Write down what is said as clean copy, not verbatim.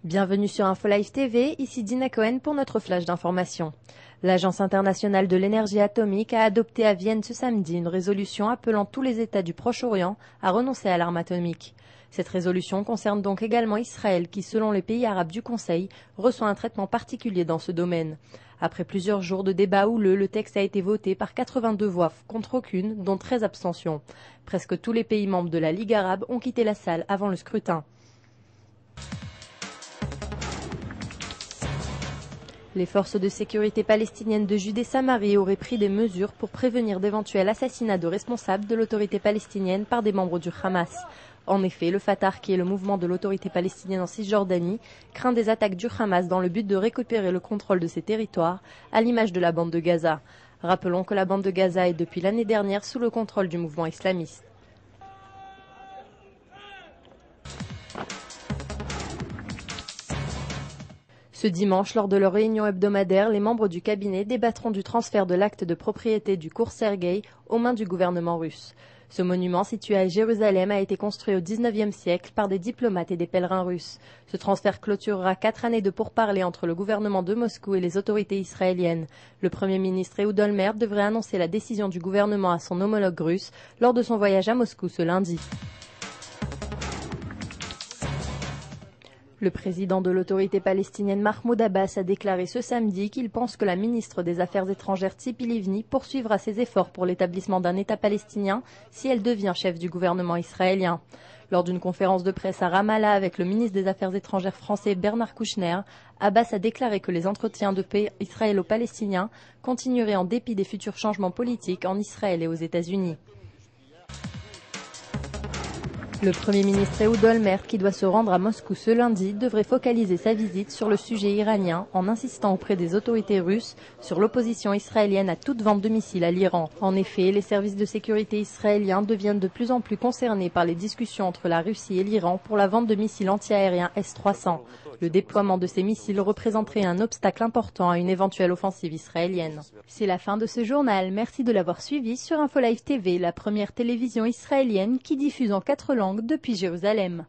Bienvenue sur InfoLive TV, ici Dina Cohen pour notre flash d'information. L'Agence internationale de l'énergie atomique a adopté à Vienne ce samedi une résolution appelant tous les États du Proche-Orient à renoncer à l'arme atomique. Cette résolution concerne donc également Israël qui, selon les pays arabes du Conseil, reçoit un traitement particulier dans ce domaine. Après plusieurs jours de débats houleux, le texte a été voté par 82 voix contre aucune, dont 13 abstentions. Presque tous les pays membres de la Ligue arabe ont quitté la salle avant le scrutin. Les forces de sécurité palestiniennes de Judée-Samarie auraient pris des mesures pour prévenir d'éventuels assassinats de responsables de l'autorité palestinienne par des membres du Hamas. En effet, le Fatah, qui est le mouvement de l'autorité palestinienne en Cisjordanie, craint des attaques du Hamas dans le but de récupérer le contrôle de ces territoires, à l'image de la bande de Gaza. Rappelons que la bande de Gaza est depuis l'année dernière sous le contrôle du mouvement islamiste. Ce dimanche, lors de leur réunion hebdomadaire, les membres du cabinet débattront du transfert de l'acte de propriété du cours Sergueï aux mains du gouvernement russe. Ce monument, situé à Jérusalem, a été construit au XIXe siècle par des diplomates et des pèlerins russes. Ce transfert clôturera 4 années de pourparlers entre le gouvernement de Moscou et les autorités israéliennes. Le Premier ministre Ehud Olmert devrait annoncer la décision du gouvernement à son homologue russe lors de son voyage à Moscou ce lundi. Le président de l'autorité palestinienne Mahmoud Abbas a déclaré ce samedi qu'il pense que la ministre des Affaires étrangères Tzipi Livni poursuivra ses efforts pour l'établissement d'un État palestinien si elle devient chef du gouvernement israélien. Lors d'une conférence de presse à Ramallah avec le ministre des Affaires étrangères français Bernard Kouchner, Abbas a déclaré que les entretiens de paix israélo-palestiniens continueraient en dépit des futurs changements politiques en Israël et aux États-Unis. Le Premier ministre Ehud Olmert, qui doit se rendre à Moscou ce lundi, devrait focaliser sa visite sur le sujet iranien en insistant auprès des autorités russes sur l'opposition israélienne à toute vente de missiles à l'Iran. En effet, les services de sécurité israéliens deviennent de plus en plus concernés par les discussions entre la Russie et l'Iran pour la vente de missiles antiaériens S-300. Le déploiement de ces missiles représenterait un obstacle important à une éventuelle offensive israélienne. C'est la fin de ce journal. Merci de l'avoir suivi sur InfoLive TV, la première télévision israélienne qui diffuse en 4 langues depuis Jérusalem.